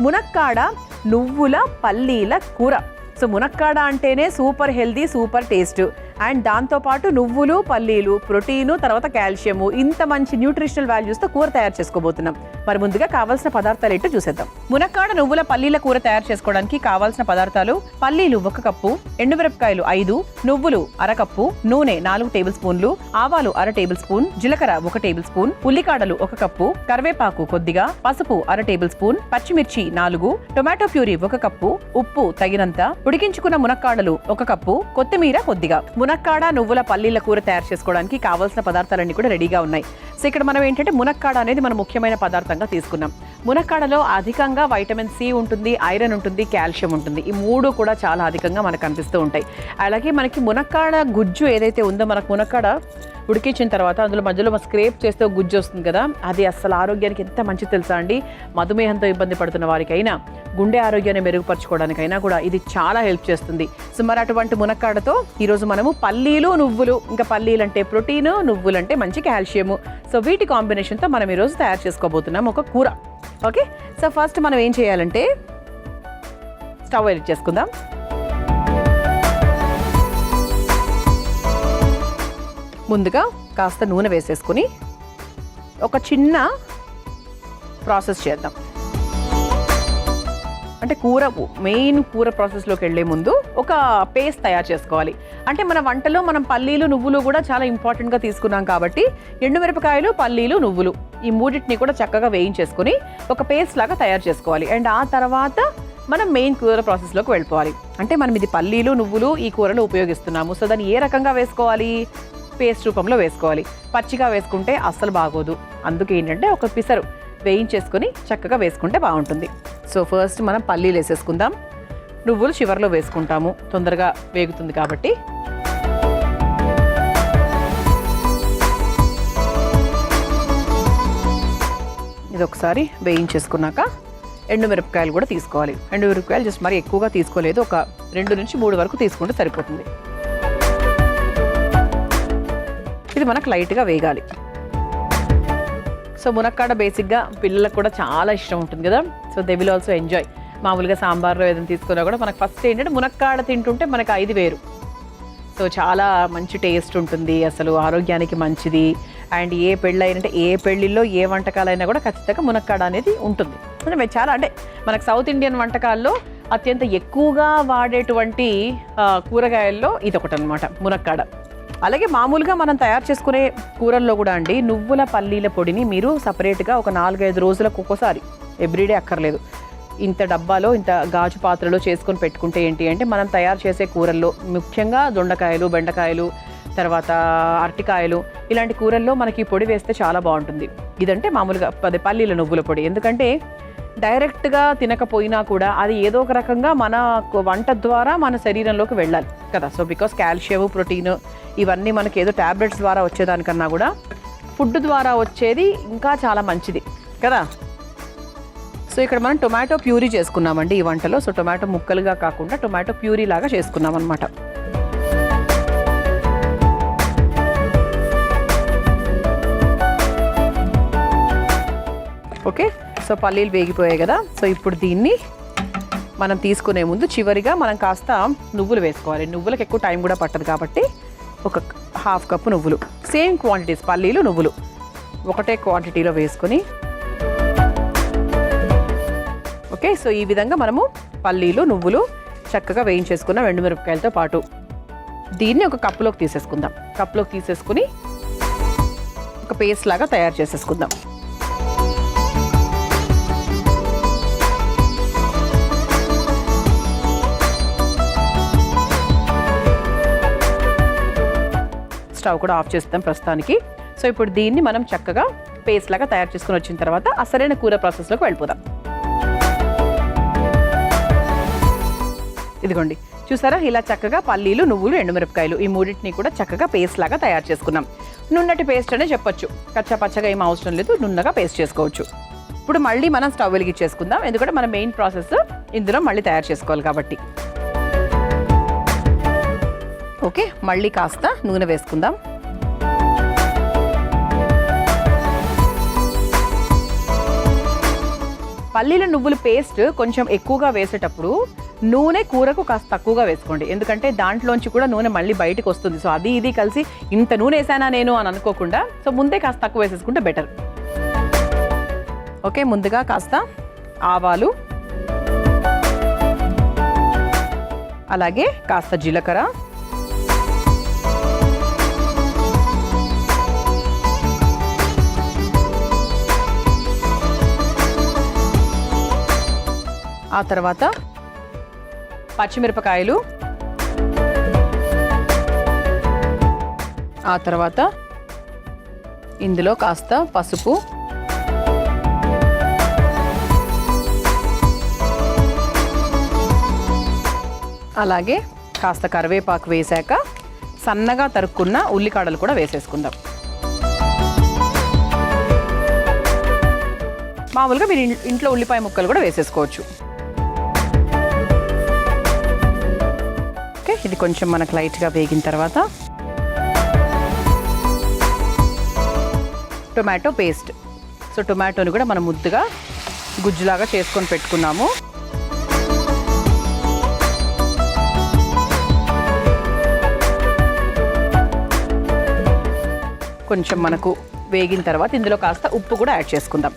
మునక్కాడ నువ్వుల పల్లీల కూర. సో మునక్కాడ అంటేనే super healthy, super taste. And దాంతోపాటు నువ్వులు, పల్లీలు, ప్రోటీను, తర్వాత కాల్షియము, ఇంత మంచి న్యూట్రిషనల్ వాల్యూస్తో కూర తయారు చేసుకోబోతున్నాం. మరి ముందుగా కావాల్సిన పదార్థాలు ఏంటో చూసేద్దాం. మునక్కాడ నువ్వుల పల్లీల కూర తయారు చేసుకోవడానికి కావాల్సిన పదార్థాలు: పల్లీలు 1 కప్పు, ఎండుమిరపకాయలు 5, నువ్వులు 1/2 కప్పు, నూనె 4 టేబుల్ స్పూన్లు, ఆవాలు 1/2 టేబుల్ స్పూన్, జీలకర్ర 1 టేబుల్ స్పూన్, ఉల్లికాడలు 1 కప్పు, కరివేపాకు కొద్దిగా, పసుపు 1/2 టేబుల్ స్పూన్, పచ్చిమిర్చి 4, టొమాటో ప్యూరీ 1 కప్పు, ఉప్పు తగినంత, ఉడికించుకున్న మునక్కాడలు 1 కప్పు, కొత్తిమీర కొద్దిగా. మునక్కాడ నువ్వుల పల్లీల కూర తయారు చేసుకోవడానికి కావాల్సిన పదార్థాలన్నీ కూడా రెడీగా ఉన్నాయి. సో ఇక్కడ మనం ఏంటంటే మునక్కాడ అనేది మనం ముఖ్యమైన పదార్థంగా తీసుకున్నాం. మునక్కాడలో అధికంగా వైటమిన్ సి ఉంటుంది, ఐరన్ ఉంటుంది, కాల్షియం ఉంటుంది. ఈ 3 కూడా చాలా అధికంగా మనకు కనిపిస్తూ ఉంటాయి. అలాగే మనకి మునక్కాడ గుజ్జు ఏదైతే ఉందో, మనకు మునక్కాడ ఉడికించిన తర్వాత అందులో మధ్యలో స్క్రేప్ చేస్తే గుజ్జు వస్తుంది కదా, అది అస్సలు ఆరోగ్యానికి ఎంత మంచిది తెలుసా అండి. మధుమేహంతో ఇబ్బంది పడుతున్న వారికైనా, గుండె ఆరోగ్యాన్ని మెరుగుపరచుకోవడానికైనా కూడా ఇది చాలా హెల్ప్ చేస్తుంది. సో మరి అటువంటి మునక్కాడతో ఈరోజు మనము పల్లీలు, నువ్వులు, ఇంకా పల్లీలు అంటే ప్రోటీను, నువ్వులు అంటే మంచి కాల్షియము, సో వీటి కాంబినేషన్తో మనం ఈరోజు తయారు చేసుకోబోతున్నాం ఒక కూర. ఓకే, సో ఫస్ట్ మనం ఏం చేయాలంటే స్టవ్ వెలిట్ చేసుకుందాం. ముందుగా కాస్త నూనె వేసేసుకుని ఒక చిన్న ప్రాసెస్ చేద్దాం. అంటే మెయిన్ కూర ప్రాసెస్లోకి వెళ్ళే ముందు ఒక పేస్ట్ తయారు చేసుకోవాలి. అంటే మన వంటలో మనం పల్లీలు, నువ్వులు కూడా చాలా ఇంపార్టెంట్గా తీసుకున్నాం కాబట్టి ఎండుమిరపకాయలు, పల్లీలు, నువ్వులు ఈ 3టిని కూడా చక్కగా వేయించేసుకొని ఒక పేస్ట్ లాగా తయారు చేసుకోవాలి. అండ్ ఆ తర్వాత మనం మెయిన్ కూర ప్రాసెస్లోకి వెళ్ళిపోవాలి. అంటే మనం ఇది పల్లీలు, నువ్వులు ఈ కూరలో ఉపయోగిస్తున్నాము. సో దాన్ని ఏ రకంగా వేసుకోవాలి? పేస్ట్ రూపంలో వేసుకోవాలి. పచ్చిగా వేసుకుంటే అస్సలు బాగోదు. అందుకే ఏంటంటే ఒక పిసరు వేయించేసుకొని చక్కగా వేసుకుంటే బాగుంటుంది. సో ఫస్ట్ మనం పల్లీలు వేసేసుకుందాం. నువ్వులు చివరిలో వేసుకుంటాము, తొందరగా వేగుతుంది కాబట్టి. ఇది ఒకసారి వేయించేసుకున్నాక ఎండుమిరపకాయలు కూడా తీసుకోవాలి. ఎండుమిరపకాయలు జస్ట్ మరి ఎక్కువగా తీసుకోలేదు, ఒక 2 నుంచి 3 వరకు తీసుకుంటే సరిపోతుంది. ఇది మనకు లైట్గా వేగాలి. సో మునక్కాడ బేసిక్గా పిల్లలకు కూడా చాలా ఇష్టం ఉంటుంది కదా, so they will also enjoy. మామూలుగా సాంబార్లో ఏదైనా తీసుకున్నా కూడా మనకు ఫస్ట్ ఏంటంటే మునక్కాడ తింటుంటే మనకు ఇది వేరు. సో చాలా మంచి టేస్ట్ ఉంటుంది, అసలు ఆరోగ్యానికి మంచిది. అండ్ ఏ పెళ్ళైనంటే ఏ పెళ్ళిళ్ళలో ఏ వంటకాలైనా కూడా ఖచ్చితంగా మునక్కాడ అనేది ఉంటుంది. అంటే చాలా అంటే మనకు సౌత్ ఇండియన్ వంటకాల్లో అత్యంత ఎక్కువగా వాడేటువంటి కూరగాయల్లో ఇది ఒకటి అనమాట మునక్కాడ. అలాగే మామూలుగా మనం తయారు చేసుకునే కూరల్లో కూడా అండి నువ్వుల పల్లీల పొడిని మీరు సపరేట్గా ఒక 4-5 రోజులకు ఒక్కోసారి, ఎవ్రీడే అక్కర్లేదు, ఇంత డబ్బాలో ఇంత గాజు పాత్రలో చేసుకొని పెట్టుకుంటే ఏంటి అంటే మనం తయారు చేసే కూరల్లో ముఖ్యంగా దొండకాయలు, బెండకాయలు, తర్వాత అరటికాయలు ఇలాంటి కూరల్లో మనకి పొడి వేస్తే చాలా బాగుంటుంది. ఇదంటే మామూలుగా పల్లీల నువ్వుల పొడి. ఎందుకంటే డైరెక్ట్గా తినకపోయినా కూడా అది ఏదో ఒక రకంగా మన వంట ద్వారా మన శరీరంలోకి వెళ్ళాలి కదా. సో బికాస్ కాల్షియం, ప్రోటీన్ ఇవన్నీ మనకి ఏదో ట్యాబ్లెట్స్ ద్వారా వచ్చేదానికన్నా కూడా ఫుడ్ ద్వారా వచ్చేది ఇంకా చాలా మంచిది కదా. సో ఇక్కడ మనం టొమాటో ప్యూరీ చేసుకున్నామండి ఈ వంటలో. సో టొమాటో ముక్కలుగా కాకుండా టొమాటో ప్యూరీ లాగా చేసుకున్నాం అనమాట. ఓకే, సో పల్లీలు వేగిపోయాయి కదా. సో ఇప్పుడు దీన్ని మనం తీసుకునే ముందు చివరిగా మనం కాస్త నువ్వులు వేసుకోవాలి. నువ్వులకు ఎక్కువ టైం కూడా పట్టదు కాబట్టి ఒక 1/2 కప్పు నువ్వులు, సేమ్ క్వాంటిటీస్ పల్లీలు, నువ్వులు ఒకటే క్వాంటిటీలో వేసుకొని, ఓకే. సో ఈ విధంగా మనము పల్లీలు, నువ్వులు చక్కగా వేయించేసుకున్నాం ఎండుమిరపకాయలతో పాటు. దీన్ని ఒక కప్పులోకి తీసేసుకుందాం. కప్పులోకి తీసేసుకుని ఒక పేస్ట్ లాగా తయారు చేసేసుకుందాం. స్టవ్ కూడా ఆఫ్ చేస్తాం ప్రస్తుతానికి. సో ఇప్పుడు దీన్ని మనం చక్కగా పేస్ట్ లాగా తయారు చేసుకుని వచ్చిన తర్వాత అసలైన కూర ప్రాసెస్లోకి వెళ్ళిపోదాం. ఇదిగోండి చూసారా, ఇలా చక్కగా పల్లీలు, నువ్వులు, ఎండుమిరపకాయలు ఈ 3టిని కూడా చక్కగా పేస్ట్ లాగా తయారు చేసుకున్నాం. నున్నటి పేస్ట్ అనే చెప్పొచ్చు, కచ్చా పచ్చగా ఏం అవసరం లేదు, నున్నగా పేస్ట్ చేసుకోవచ్చు. ఇప్పుడు మళ్ళీ మనం స్టవ్ వెలిగించేసుకుందాం, ఎందుకంటే మన మెయిన్ ప్రాసెస్ ఇందులో మళ్ళీ తయారు చేసుకోవాలి కాబట్టి. ఓకే, మళ్ళీ కాస్త నూనె వేసుకుందాం. పల్లీల నువ్వుల పేస్ట్ కొంచెం ఎక్కువగా వేసేటప్పుడు నూనె కూరకు కాస్త తక్కువగా వేసుకోండి, ఎందుకంటే దాంట్లోంచి కూడా నూనె మళ్ళీ బయటకు వస్తుంది. సో అది ఇది కలిసి ఇంత నూనె వేసానా నేను అని అనుకోకుండా సో ముందే కాస్త తక్కువ వేసేసుకుంటే బెటర్. ఓకే, ముందుగా కాస్త ఆవాలు, అలాగే కాస్త జీలకర్ర, ఆ తర్వాత పచ్చిమిరపకాయలు, ఆ తర్వాత ఇందులో కాస్త పసుపు, అలాగే కాస్త కరివేపాకు వేశాక సన్నగా తరుక్కున్న ఉల్లికాడలు కూడా వేసేసుకుందాం. మామూలుగా మీరు ఇంట్లో ఉల్లిపాయ ముక్కలు కూడా వేసేసుకోవచ్చు. ఓకే, ఇది కొంచెం మనకు లైట్గా వేగిన తర్వాత టొమాటో పేస్ట్. సో టొమాటోని కూడా మనం ముద్దుగా గుజ్జులాగా చేసుకొని పెట్టుకున్నాము. కొంచెం మనకు వేగిన తర్వాత ఇందులో కాస్త ఉప్పు కూడా యాడ్ చేసుకుందాం.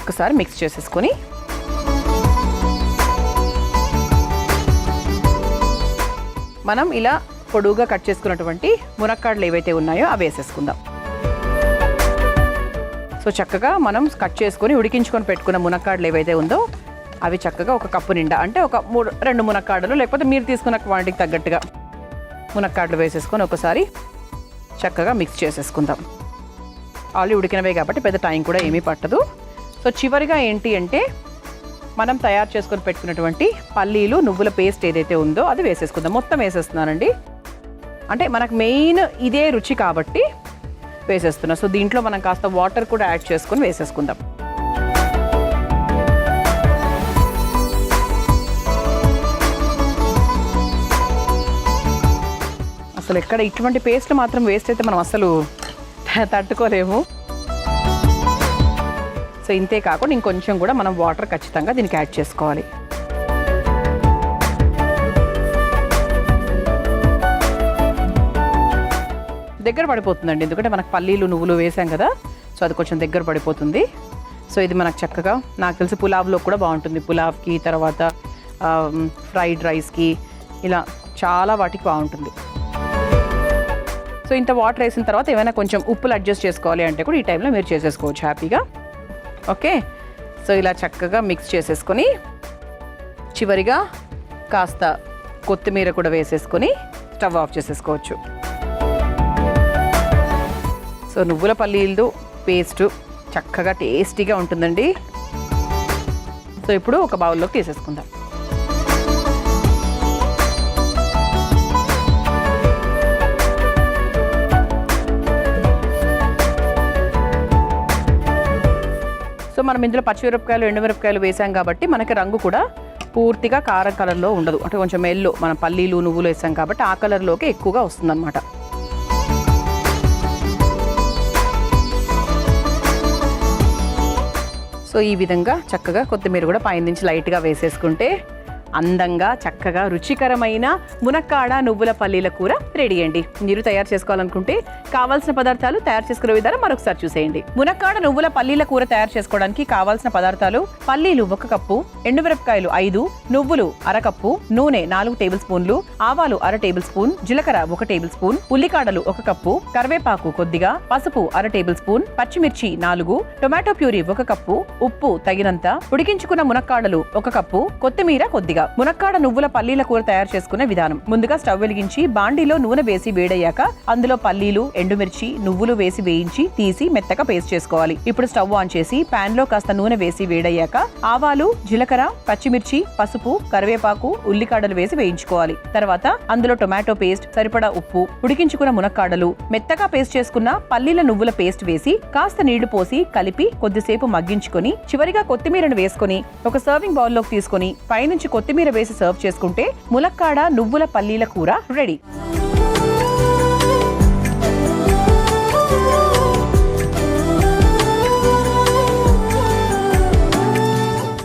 ఒకసారి మిక్స్ చేసేసుకొని మనం ఇలా పొడువుగా కట్ చేసుకున్నటువంటి మునక్కాడలు ఏవైతే ఉన్నాయో అవి వేసేసుకుందాం. సో చక్కగా మనం కట్ చేసుకొని ఉడికించుకొని పెట్టుకున్న మునక్కాడలు ఏవైతే ఉందో అవి చక్కగా ఒక కప్పు నిండా, అంటే ఒక 2 మునక్కాడలు లేకపోతే మీరు తీసుకున్న క్వాంటిటీకి తగ్గట్టుగా మునక్కాడలు వేసేసుకొని ఒకసారి చక్కగా మిక్స్ చేసేసుకుందాం. ఆల్రెడీ ఉడికినవే కాబట్టి పెద్ద టైం కూడా ఏమీ పట్టదు. సో చివరిగా ఏంటి అంటే మనం తయారు చేసుకొని పెట్టుకున్నటువంటి పల్లీలు నువ్వుల పేస్ట్ ఏదైతే ఉందో అది వేసేసుకుందాం. మొత్తం వేసేస్తున్నానండి, అంటే మనకు మెయిన్ ఇదే రుచి కాబట్టి వేసేస్తున్నాం. సో దీంట్లో మనం కాస్త వాటర్ కూడా యాడ్ చేసుకొని వేసేసుకుందాం. అసలు ఎక్కడ ఇటువంటి పేస్ట్లు మాత్రం వేస్ట్ అయితే మనం అసలు తట్టుకోలేము. సో ఇంతే కాకుండా ఇంకొంచెం కూడా మనం వాటర్ ఖచ్చితంగా దీనికి యాడ్ చేసుకోవాలి. దగ్గర పడిపోతుందండి, ఎందుకంటే మనకు పల్లీలు నువ్వులు వేసాం కదా, సో అది కొంచెం దగ్గర పడిపోతుంది. సో ఇది మనకు చక్కగా నాకు తెలిసి పులావ్లో కూడా బాగుంటుంది. పులావ్కి, తర్వాత ఫ్రైడ్ రైస్కి, ఇలా చాలా వాటికి బాగుంటుంది. సో ఇంత వాటర్ వేసిన తర్వాత ఏమైనా కొంచెం ఉప్పులు అడ్జస్ట్ చేసుకోవాలి అంటే కూడా ఈ టైంలో మీరు చేసేసుకోవచ్చు హ్యాపీగా. ఓకే, సో ఇలా చక్కగా మిక్స్ చేసేసుకొని చివరిగా కాస్త కొత్తిమీర కూడా వేసేసుకొని స్టవ్ ఆఫ్ చేసేసుకోవచ్చు. సో నువ్వుల పల్లీలు పేస్టు చక్కగా టేస్టీగా ఉంటుందండి. సో ఇప్పుడు ఒక బౌల్లోకి తీసేసుకుందాం. సో మనం ఇందులో పచ్చిమిరపకాయలు, ఎండుమిరపకాయలు వేసాం కాబట్టి మనకి రంగు కూడా పూర్తిగా కారం కలర్లో ఉండదు, అంటే కొంచెం ఎల్లో, మనం పల్లీలు నువ్వులు వేసాం కాబట్టి ఆ కలర్లోకి ఎక్కువగా వస్తుందన్నమాట. సో ఈ విధంగా చక్కగా కొత్తిమీర కూడా పైన నుంచి లైట్గా వేసేసుకుంటే అందంగా చక్కగా రుచికరమైన మునక్కాడ నువ్వుల పల్లీల కూర రెడీ అండి. మీరు తయారు చేసుకోవాలనుకుంటే కావాల్సిన పదార్థాలు, తయారు చేసుకునే విధానం మరొకసారి చూసేయండి. మునక్కాడ నువ్వుల పల్లీల కూర తయారు చేసుకోవడానికి కావాల్సిన పదార్థాలు: పల్లీలు 1 కప్పు, ఎండుమిరపకాయలు 5, నువ్వులు 1/2 కప్పు, నూనె 4 టేబుల్ స్పూన్లు, ఆవాలు 1/2 టేబుల్ స్పూన్, జీలకర్ర 1 టేబుల్ స్పూన్, ఉల్లికాడలు 1 కప్పు, కరివేపాకు కొద్దిగా, పసుపు 1/2 టేబుల్ స్పూన్, పచ్చిమిర్చి 4, టొమాటో ప్యూరీ 1 కప్పు, ఉప్పు తగినంత, ఉడికించుకున్న మునక్కాడలు 1 కప్పు, కొత్తిమీర కొద్దిగా. మునక్కాడ నువ్వుల పల్లీల కూర తయారు చేసుకునే విధానం: ముందుగా స్టవ్ వెలిగించి బాండీలో నూనె వేసి వేడయ్యాక అందులో పల్లీలు, ఎండుమిర్చి, నువ్వులు వేసి వేయించి తీసి మెత్తగా పేస్ట్ చేసుకోవాలి. ఇప్పుడు స్టవ్ ఆన్ చేసి పాన్ లో కాస్త నూనె వేసి వేడయ్యాక ఆవాలు, జీలకర్ర, పచ్చిమిర్చి, పసుపు, కరివేపాకు, ఉల్లికాడలు వేసి వేయించుకోవాలి. తర్వాత అందులో టొమాటో పేస్ట్, సరిపడా ఉప్పు, ఉడికించుకున్న మునక్కాడలు, మెత్తగా పేస్ట్ చేసుకున్న పల్లీల నువ్వుల పేస్ట్ వేసి కాస్త నీళ్లు పోసి కలిపి కొద్దిసేపు మగ్గించుకొని చివరిగా కొత్తిమీరను వేసుకొని ఒక సర్వింగ్ బౌల్ లోకి తీసుకొని పైనుంచి కొత్తిమీర వేసి సర్వ్ చేసుకుంటే మునక్కాడ నువ్వుల పల్లీల కూర రెడీ.